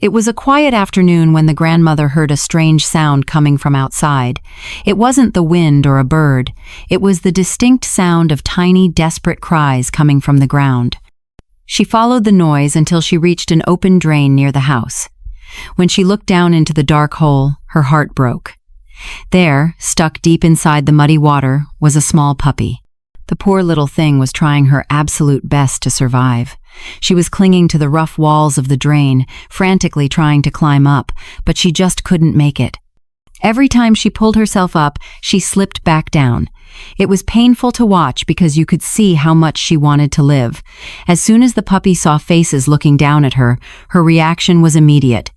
It was a quiet afternoon when the grandmother heard a strange sound coming from outside. It wasn't the wind or a bird. It was the distinct sound of tiny, desperate cries coming from the ground. She followed the noise until she reached an open drain near the house. When she looked down into the dark hole, her heart broke. There, stuck deep inside the muddy water, was a small puppy. The poor little thing was trying her absolute best to survive. She was clinging to the rough walls of the drain, frantically trying to climb up, but she just couldn't make it. Every time she pulled herself up, she slipped back down. It was painful to watch because you could see how much she wanted to live. As soon as the puppy saw faces looking down at her, her reaction was immediate.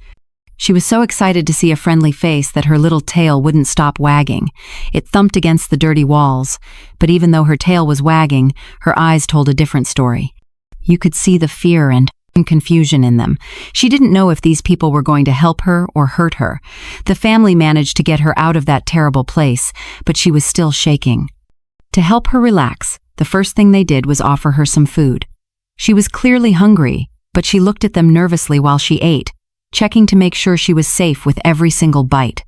She was so excited to see a friendly face that her little tail wouldn't stop wagging. It thumped against the dirty walls, but even though her tail was wagging, her eyes told a different story. You could see the fear and confusion in them. She didn't know if these people were going to help her or hurt her. The family managed to get her out of that terrible place, but she was still shaking. To help her relax, the first thing they did was offer her some food. She was clearly hungry, but she looked at them nervously while she ate, checking to make sure she was safe with every single bite.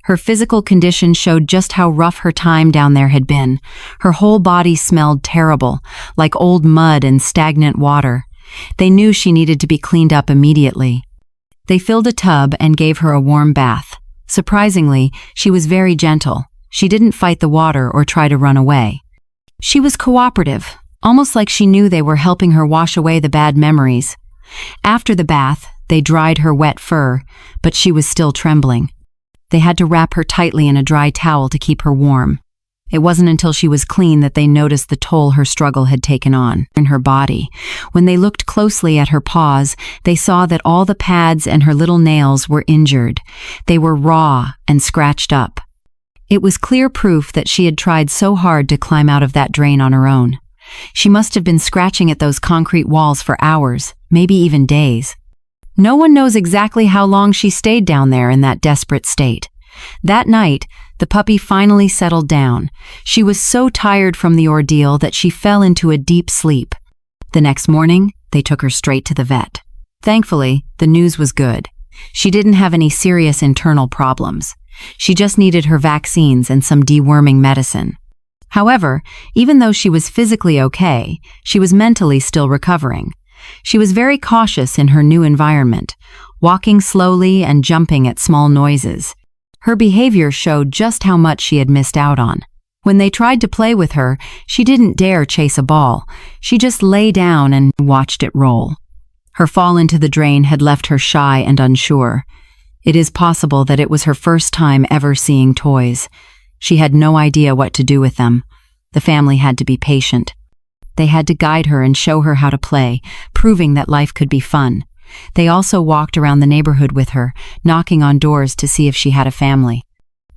Her physical condition showed just how rough her time down there had been. Her whole body smelled terrible, like old mud and stagnant water. They knew she needed to be cleaned up immediately. They filled a tub and gave her a warm bath. Surprisingly, she was very gentle. She didn't fight the water or try to run away. She was cooperative, almost like she knew they were helping her wash away the bad memories. After the bath, they dried her wet fur, but she was still trembling. They had to wrap her tightly in a dry towel to keep her warm. It wasn't until she was clean that they noticed the toll her struggle had taken on in her body. When they looked closely at her paws, they saw that all the pads and her little nails were injured. They were raw and scratched up. It was clear proof that she had tried so hard to climb out of that drain on her own. She must have been scratching at those concrete walls for hours, maybe even days. No one knows exactly how long she stayed down there in that desperate state. That night, the puppy finally settled down. She was so tired from the ordeal that she fell into a deep sleep. The next morning, they took her straight to the vet. Thankfully, the news was good. She didn't have any serious internal problems. She just needed her vaccines and some deworming medicine. However, even though she was physically okay, she was mentally still recovering. She was very cautious in her new environment, walking slowly and jumping at small noises. Her behavior showed just how much she had missed out on. When they tried to play with her, she didn't dare chase a ball. She just lay down and watched it roll. Her fall into the drain had left her shy and unsure. It is possible that it was her first time ever seeing toys. She had no idea what to do with them. The family had to be patient. They had to guide her and show her how to play, proving that life could be fun. They also walked around the neighborhood with her, knocking on doors to see if she had a family.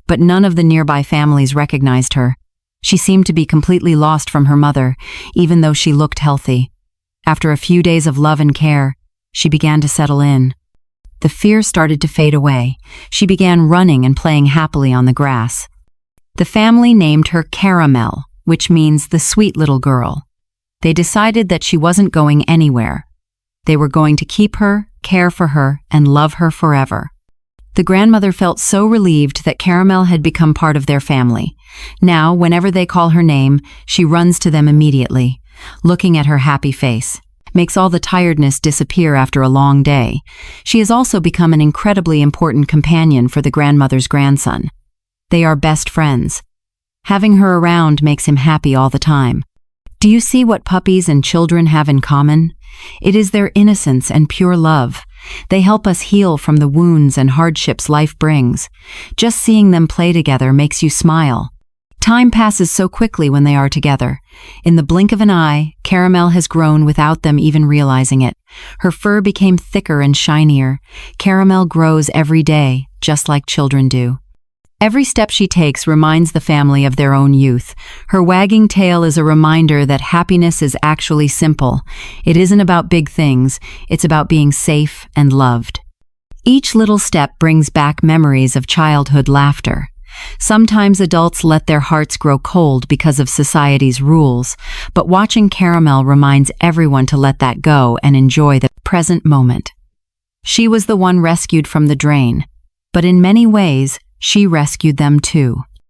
But none of the nearby families recognized her. She seemed to be completely lost from her mother, even though she looked healthy. After a few days of love and care, she began to settle in. The fear started to fade away. She began running and playing happily on the grass. The family named her Caramel, which means the sweet little girl. They decided that she wasn't going anywhere. They were going to keep her, care for her, and love her forever. The grandmother felt so relieved that Caramel had become part of their family. Now, whenever they call her name, she runs to them immediately, looking at her happy face. Makes all the tiredness disappear after a long day. She has also become an incredibly important companion for the grandmother's grandson. They are best friends. Having her around makes him happy all the time. Do you see what puppies and children have in common? It is their innocence and pure love. They help us heal from the wounds and hardships life brings. Just seeing them play together makes you smile. Time passes so quickly when they are together. In the blink of an eye, Caramel has grown without them even realizing it. Her fur became thicker and shinier. Caramel grows every day, just like children do. Every step she takes reminds the family of their own youth. Her wagging tail is a reminder that happiness is actually simple. It isn't about big things, it's about being safe and loved. Each little step brings back memories of childhood laughter. Sometimes adults let their hearts grow cold because of society's rules, but watching Caramel reminds everyone to let that go and enjoy the present moment. She was the one rescued from the drain, but in many ways, she rescued them too.